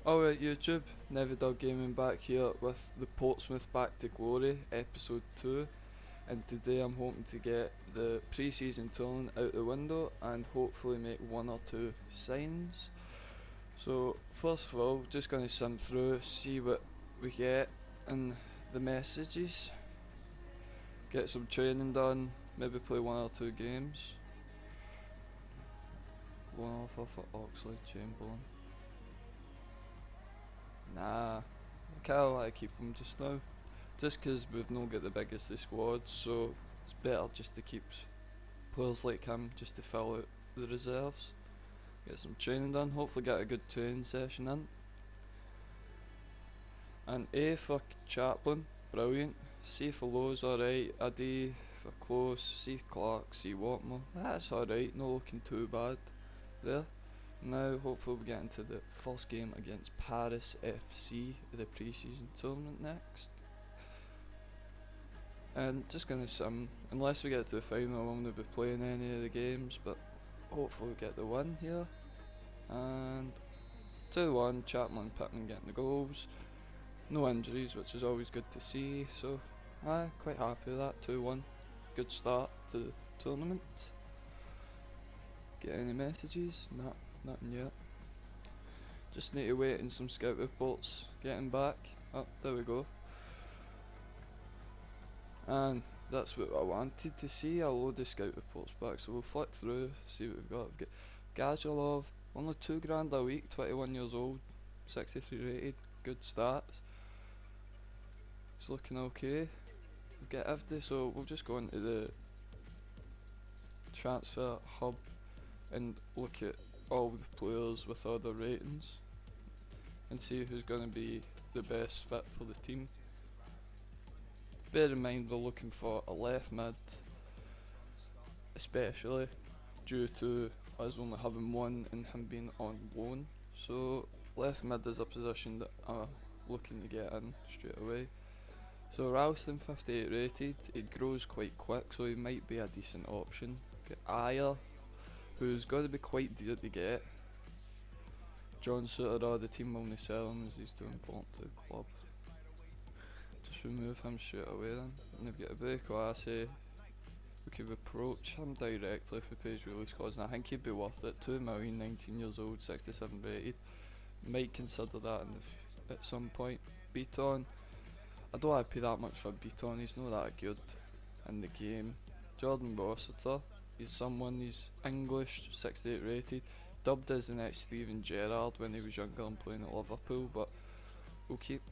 Alright YouTube, Nevidog Gaming back here with the Portsmouth Back to Glory episode 2, and today I'm hoping to get the pre-season tournament out the window and hopefully make one or two signs. So first of all, just going to sim through, see what we get in the messages, get some training done, maybe play one or two games. One offer for Oxley Chamberlain. Nah, I kinda like to keep him just now. Just 'cause we've not got the biggest of squads, so it's better just to keep players like him just to fill out the reserves. Get some training done, hopefully get a good training session in. And A for Chaplin, brilliant. C for Lowe's, alright. A D for Close, C Clark, C Watmore. That's alright, not looking too bad there. Now hopefully we get into the first game against Paris FC, the pre-season tournament next. And just gonna sim, unless we get to the final I won't be playing any of the games, but hopefully we get the win here. And 2-1, Chapman and Pittman getting the goals. No injuries, which is always good to see, so quite happy with that, 2-1. Good start to the tournament. Get any messages? Nah, nothing yet. Just need to wait in some scout reports getting back. Oh, there we go. And that's what I wanted to see, a load of scout reports back, so we'll flick through, see what we've got. We've got Gazalov, only £2 a week, 21 years old, 63 rated, good stats. It's looking okay. We've got Ivdy, so we'll just go into the transfer hub and look at all the players with other ratings and see who's going to be the best fit for the team. Bear in mind we're looking for a left mid, especially due to us only having one and him being on loan. So left mid is a position that I'm looking to get in straight away. So Ralston 58 rated, he grows quite quick, so he might be a decent option. Got Ayer, who's got to be quite dear to get. John Suter, the team only sell him as he's too important to the club. Just remove him straight away then. And they've got a very classy. We could approach him directly if we pay his release clause, and I think he'd be worth it. 2 million, 19 years old, 67 rated. Might consider that at some point. Beaton, I don't want to pay that much for Beaton, he's not that good in the game. Jordan Rossiter, he's English, 68 rated. Dubbed as the next Steven Gerrard when he was younger and playing at Liverpool, but we'll keep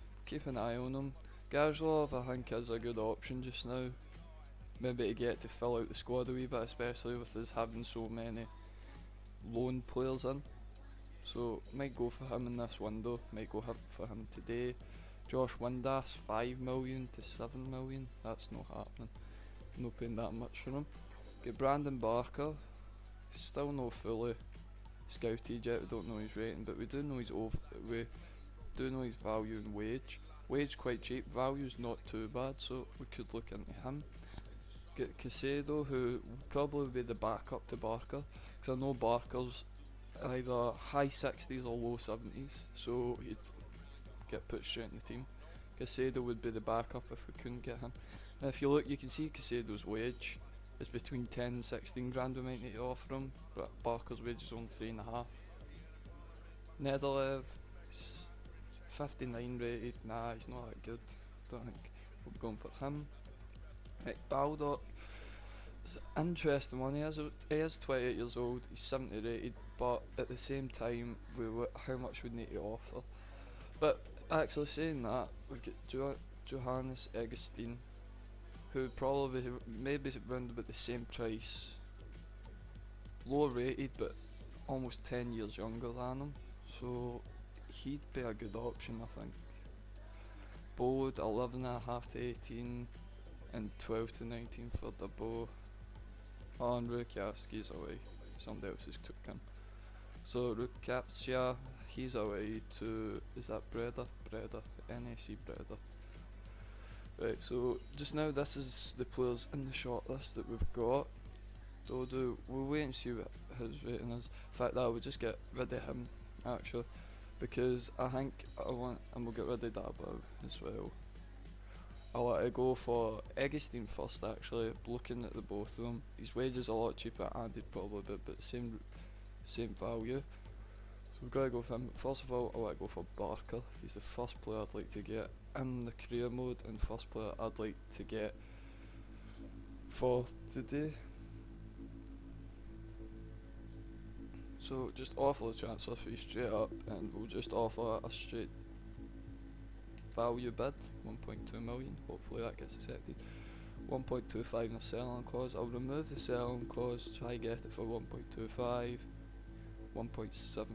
an eye on him. Gazalov I think is a good option just now. Maybe to get to fill out the squad a wee bit, especially with us having so many loan players in. So might go for him in this window, might go for him today. Josh Windass, 5 million to 7 million, that's not happening. No paying that much for him. Get Brandon Barker, still not fully scouted yet, we don't know his rating, but we do know his value and wage. Wage quite cheap, value's not too bad, so we could look into him. Get Casado, who will probably be the backup to Barker, because I know Barker's either high 60s or low 70s, so he'd get put straight in the team. Casado would be the backup if we couldn't get him. Now if you look, you can see Casado's wage is between 10 and 16 grand we might need to offer him, but Barker's wage is only 3.5. Nederlev, 59 rated, nah he's not that good, don't think we're going for him. Right, Baldock, it's an interesting one, he is 28 years old, he's 70 rated, but at the same time how much we need to offer. But actually saying that, we've got Johannes Eggerstein, who probably maybe around about the same price, lower rated but almost 10 years younger than him, so he'd be a good option I think. Bode 11.5 to 18 and 12 to 19 for the Bow. Oh, and Rukiaski's away, somebody else has took him. So Rukapsia, he's away to, is that Breda? NAC Breda. Right, so just now this is the players in the shortlist that we've got. So we'll wait and see what his rating is. In fact, we'll just get rid of him actually. because I think I want, and we'll get rid of Dabo as well. I want to go for Eggestein first actually, looking at the both of them. His wage is a lot cheaper and he'd probably be but same value. So we've got to go for him. First of all, I want to go for Barker. He's the first player I'd like to get in the career mode and first player I'd like to get for today. So just offer the transfer fee straight up and we'll just offer a straight value bid, 1.2 million, hopefully that gets accepted. 1.25 in a selling clause. I'll remove the selling clause, try get it for 1.25, 1.7,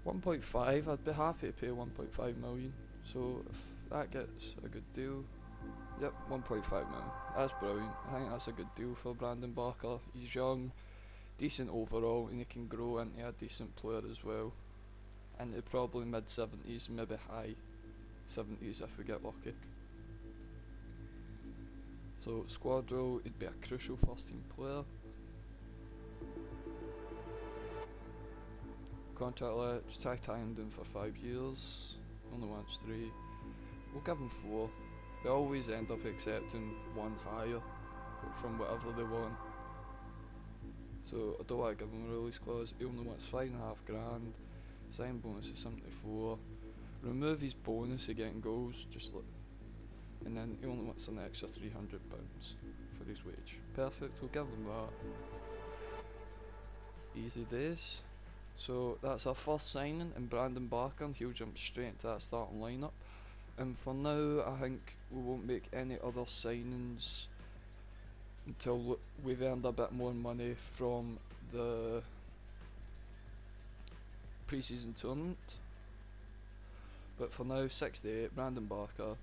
1.5. I'd be happy to pay 1.5 million. So if that gets a good deal, yep, 1.5 million. That's brilliant. I think that's a good deal for Brandon Barker. He's young, decent overall, and he can grow into a decent player as well. Into probably mid 70s, maybe high 70s if we get lucky. So squad role, he'd be a crucial first team player. Contract let's try tying him down for 5 years. Only wants 3. We'll give him 4. They always end up accepting one higher from whatever they want. So I don't want to give him a release clause. He only wants 5.5 grand. Sign bonus is 74. Remove his bonus of getting goals, and then he only wants an extra £300 for his wage. Perfect, we'll give him that. Easy days. So that's our first signing in Brandon Barker, and he'll jump straight into that starting lineup. And for now, I think we won't make any other signings until we've earned a bit more money from the pre-season tournament. But for now, 68, Brandon Barker,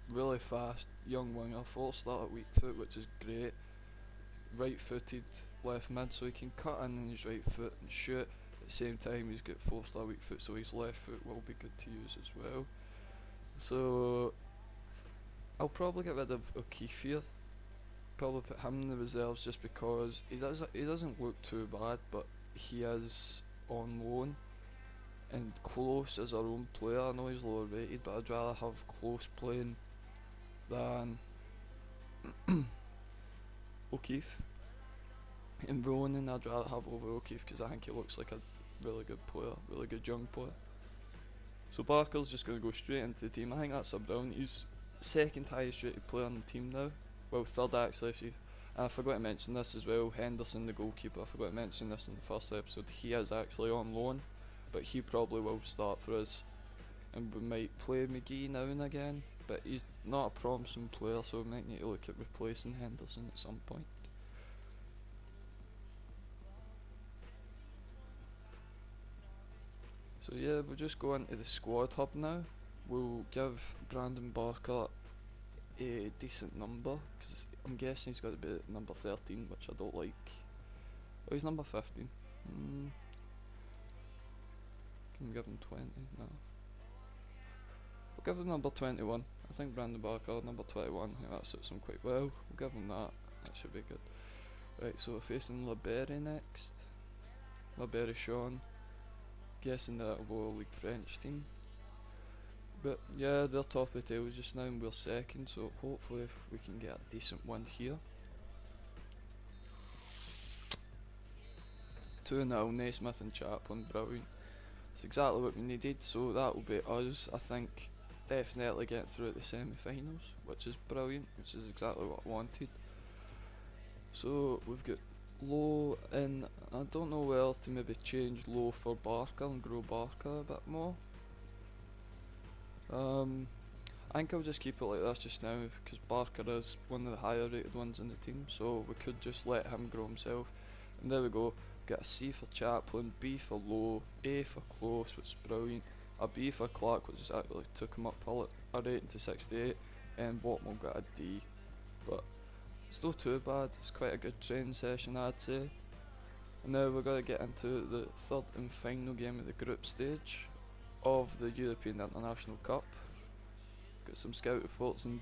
really fast, young winger, 4-star weak foot, which is great. Right footed left mid, so he can cut in his right foot and shoot. At the same time, he's got 4-star weak foot, so his left foot will be good to use as well. So I'll probably get rid of O'Keefe here. Probably put him in the reserves just because he doesn't look too bad, but he is on loan. And Close is our own player. I know he's lower rated, but I'd rather have Close playing than O'Keefe. And Ronan I'd rather have over O'Keefe because I think he looks like a really good player, really good young player. So Barker's just going to go straight into the team. I think that's a brilliant. He's second highest rated player on the team now. Well, third actually. I forgot to mention this as well. Henderson, the goalkeeper, I forgot to mention this in the first episode. He is actually on loan, but he probably will start for us. And we might play McGee now and again, but he's not a promising player, so we might need to look at replacing Henderson at some point. So yeah, we'll just go into the squad hub now. We'll give Brandon Barker a decent number, because I'm guessing he's got to be at number 13, which I don't like. Oh, he's number 15. Can we give him 20? No. We'll give him number 21. I think Brandon Barker, number 21, I think that suits him quite well. We'll give him that. That should be good. Right, so we're facing Liberia next. Liberia Sean. Guessing that a lower league French team. But yeah, they're top of the table just now and we're second, so hopefully we can get a decent one here. 2-0, Naismith and Chaplin, brilliant. That's exactly what we needed, so that will be us, I think, definitely getting through at the semi-finals, which is brilliant, which is exactly what I wanted. So we've got Low in, I don't know where to maybe change Low for Barker and grow Barker a bit more. I think I'll just keep it like this just now because Barker is one of the higher rated ones in the team, so we could just let him grow himself. And there we go, get a C for Chaplin, B for Low, A for Close, which is brilliant, a B for Clark, which is actually took him up a rating to 68, and Watmore got a D. But it's not too bad, it's quite a good training session I'd say. And now we're going to get into the third and final game of the group stage of the European International Cup. Got some scout reports and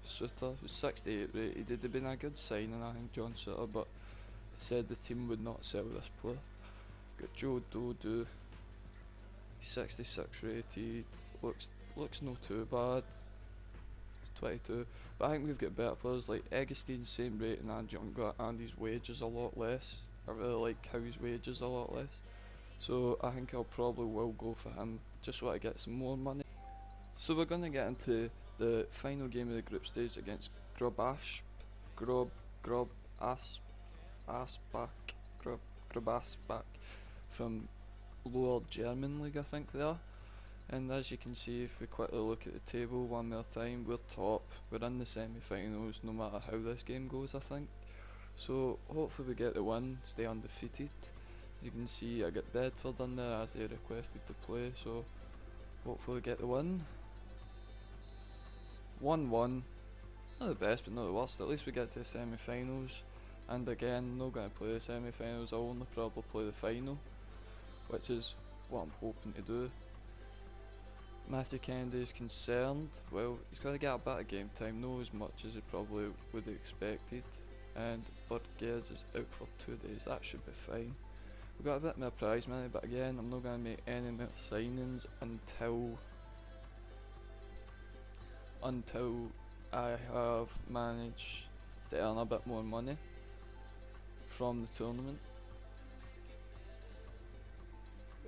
Suter, who's 68 rated. It'd have been a good signing, I think, John Suter, but said the team would not sell this player. Got Joe Dodo, 66 rated. Looks no too bad. 22. But I think we've got better players like Augustine, same rating and younger, and his wage is a lot less. I really like how his wage is a lot less. So I think I'll probably will go for him, just so I get some more money. So we're going to get into the final game of the group stage against Grobash, Grob Asbach, Grobasbach from Lower German League, I think they are. And as you can see, if we quickly look at the table one more time, we're top. We're in the semi-finals no matter how this game goes, I think. So hopefully we get the win, stay undefeated. As you can see, I get Bedford in there as they requested to play, so hopefully get the win. 1-1. Not the best, but not the worst. At least we get to the semi-finals. And again, not going to play the semi-finals. I'll only probably play the final, which is what I'm hoping to do. Matthew Kennedy is concerned. Well, he's got to get a bit of game time, not as much as he probably would have expected. And Burgers is out for 2 days. That should be fine. We've got a bit more prize money, but again, I'm not going to make any more signings until I have managed to earn a bit more money from the tournament.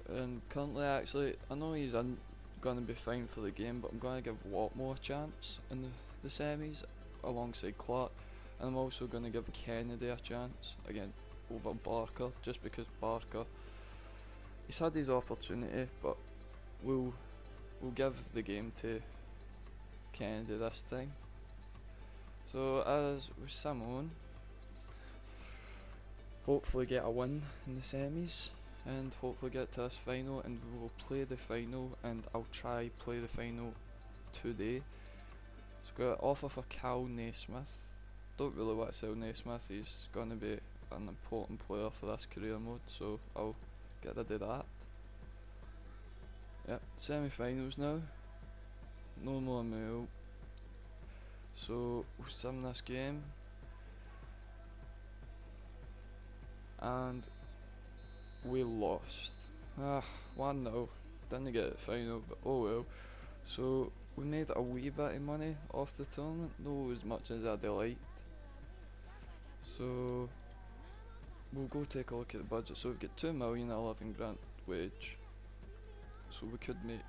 And currently, actually, I know he's going to be fine for the game, but I'm going to give Watmore a chance in the semis alongside Clark, and I'm also going to give Kennedy a chance again over Barker, just because Barker, he's had his opportunity, but we'll give the game to Kennedy this time. So as with Simone, hopefully get a win in the semis and hopefully get to this final, and we will play the final, and I'll try play the final today. So got an offer for Cal Naismith. Don't really want to sell Naismith, he's going to be an important player for this career mode, so I'll get rid of that. Yep, semi-finals now. No more mail. So we'll sim this game. And we lost. 1-0. Didn't get it final, but oh well. So we made a wee bit of money off the tournament, not as much as I'd like. So we'll go take a look at the budget. So we've got 2 million at 11 grand wage. So we could make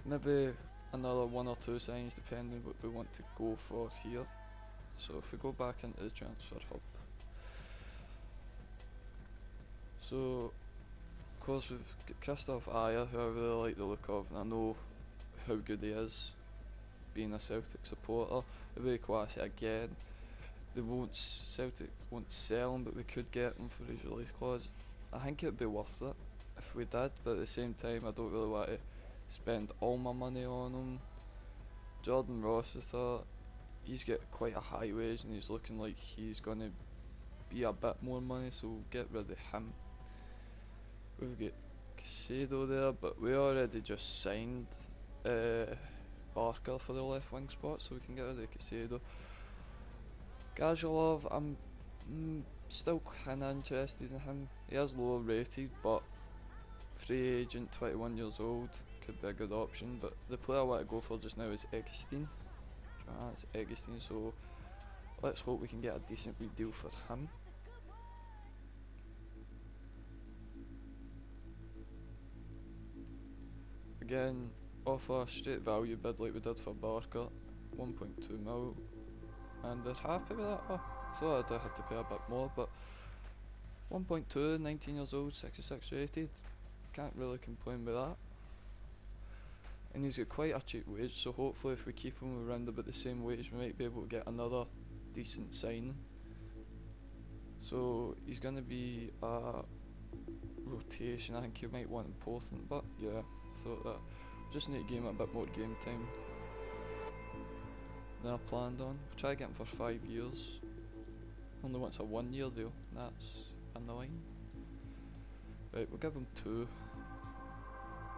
maybe another 1 or 2 signings depending what we want to go for here. So if we go back into the transfer hub. So of course we've got Christoph Ayer, who I really like the look of, and I know how good he is being a Celtic supporter. Very classy again. Celtic won't sell him, but we could get him for his release clause. I think it'd be worth it if we did, but at the same time I don't really want to spend all my money on him. Jordan Rossiter, he's got quite a high wage and he's looking like he's going to be a bit more money, so we'll get rid of him. We've got Casado there, but we already just signed Barker for the left wing spot, so we can get rid of Casado. Gajalov, I'm still kinda interested in him. He is lower rated, but free agent, 21 years old, could be a good option. But the player I want to go for just now is Augustine. It's Augustine, so let's hope we can get a decent wee deal for him. Again, offer a straight value bid like we did for Barker, 1.2 mil. And they're happy with that. Oh, I thought I'd had to pay a bit more, but 1.2, 19 years old, 66 rated, can't really complain with that. And he's got quite a cheap wage, so hopefully if we keep him around about the same wage, we might be able to get another decent signing. So he's going to be a rotation. I think he might want important, but yeah, I thought that. Just need to give him a bit more game time than I planned on. We'll try to get him for 5 years. Only wants a 1 year deal, that's annoying. Right, we'll give him 2.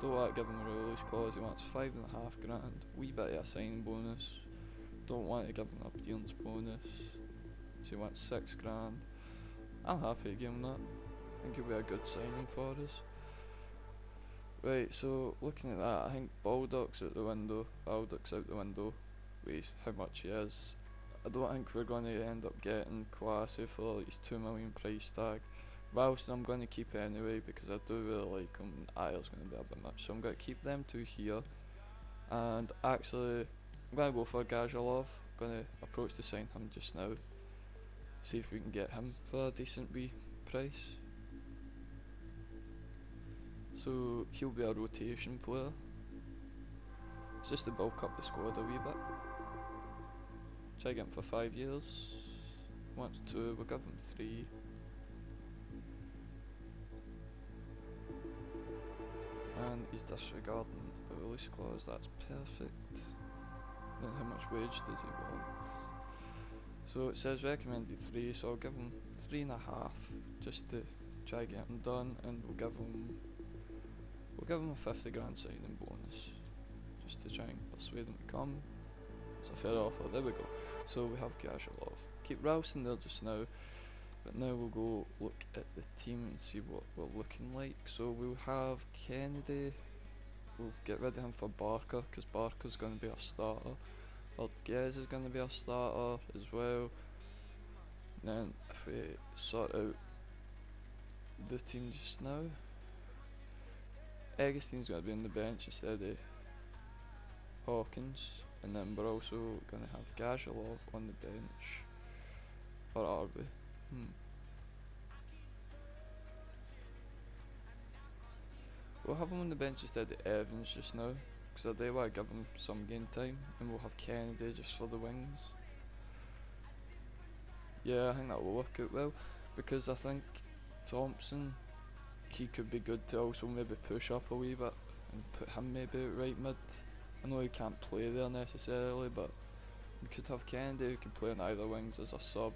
Don't want to give him a release clause, he wants 5.5 grand. Wee bit of a signing bonus. Don't want to give him an appearance bonus. So he wants 6 grand. I'm happy to give him that. I think it'll be a good signing for us. Right, so looking at that, I think Baldock's out the window. Baldock's out the window with how much he is. I don't think we're going to end up getting Kwasi for his 2 million price tag. Ralston I'm going to keep anyway because I do really like him. Ayer's going to be a bit much, so I'm going to keep them two here. And actually, I'm going to go for Gajalov. I'm going to approach to sign him just now. See if we can get him for a decent wee price. So he'll be a rotation player. It's just to bulk up the squad a wee bit. Try get him for 5 years. Wants 2, we'll give him 3. And he's disregarding the release clause, that's perfect. Then how much wage does he want? So it says recommended 3, so I'll give him 3.5 just to try get him done, and we'll give him a 50 grand signing bonus just to try and persuade him to come. It's a fair offer, there we go. So we have Gajalov. Keep Ralston there just now, but now we'll go look at the team and see what we're looking like. So we'll have Kennedy, we'll get rid of him for Barker because Barker's going to be our starter. Gez is going to be our starter as well. And then if we sort out the team just now, Eggestein's going to be on the bench instead of Hawkins, and then we're also going to have Gajalov on the bench. Or are we? We'll have him on the bench instead of Evans just now, because I do want to give him some game time, and we'll have Kennedy just for the wings. Yeah, I think that will work out well, because I think Thompson, he could be good to also maybe push up a wee bit and put him maybe out right mid. I know he can't play there necessarily, but we could have Kennedy who can play on either wings as a sub.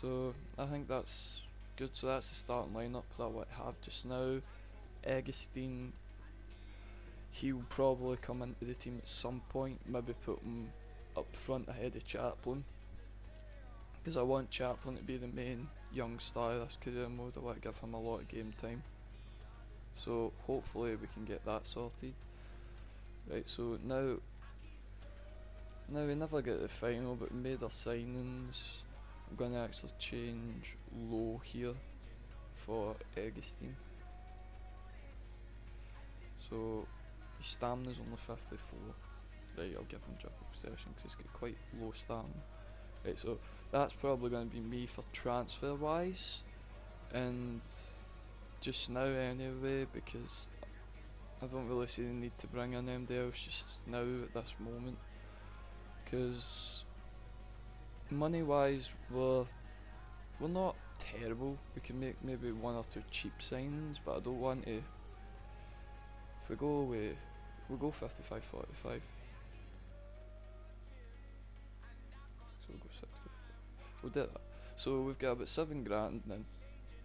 So I think that's good. So that's the starting lineup that I want to have just now. Eggestein, he'll probably come into the team at some point, maybe put him up front ahead of Chaplin, because I want Chaplin to be the main young star of this career mode. I want to give him a lot of game time, so hopefully we can get that sorted. Right, so now we never get the final, but we made our signings. I'm going to actually change low here for Eggestein. So his stamina's only 54. Right, I'll give him dribble possession because he's got quite low stamina. Right, so that's probably going to be me for transfer wise, and just now anyway, because I don't really see the need to bring in anybody else just now at this moment, because money wise we're not terrible. We can make maybe 1 or 2 cheap signings, but I don't want to. If we go away, we'll go 55-45. So we'll go 60. We'll do that. So we've got about 7 grand and then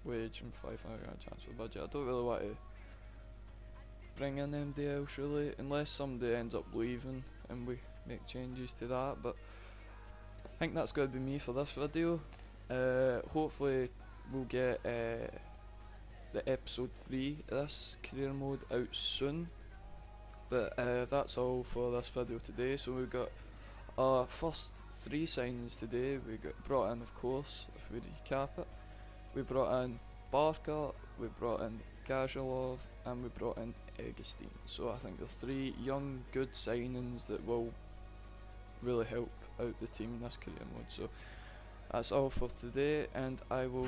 wage and 500 grand transfer budget. I don't really want to bring in anybody else really, unless somebody ends up leaving and we make changes to that, but I think that's going to be me for this video. Hopefully we'll get the episode 3 of this career mode out soon, but that's all for this video today. So we've got our first 3 signings today. We got brought in, of course, if we recap it, we brought in Barker, we brought in Gajalov, and we brought in Eggestein. So I think the 3 young good signings that will really help out the team in this career mode. So that's all for today, and I will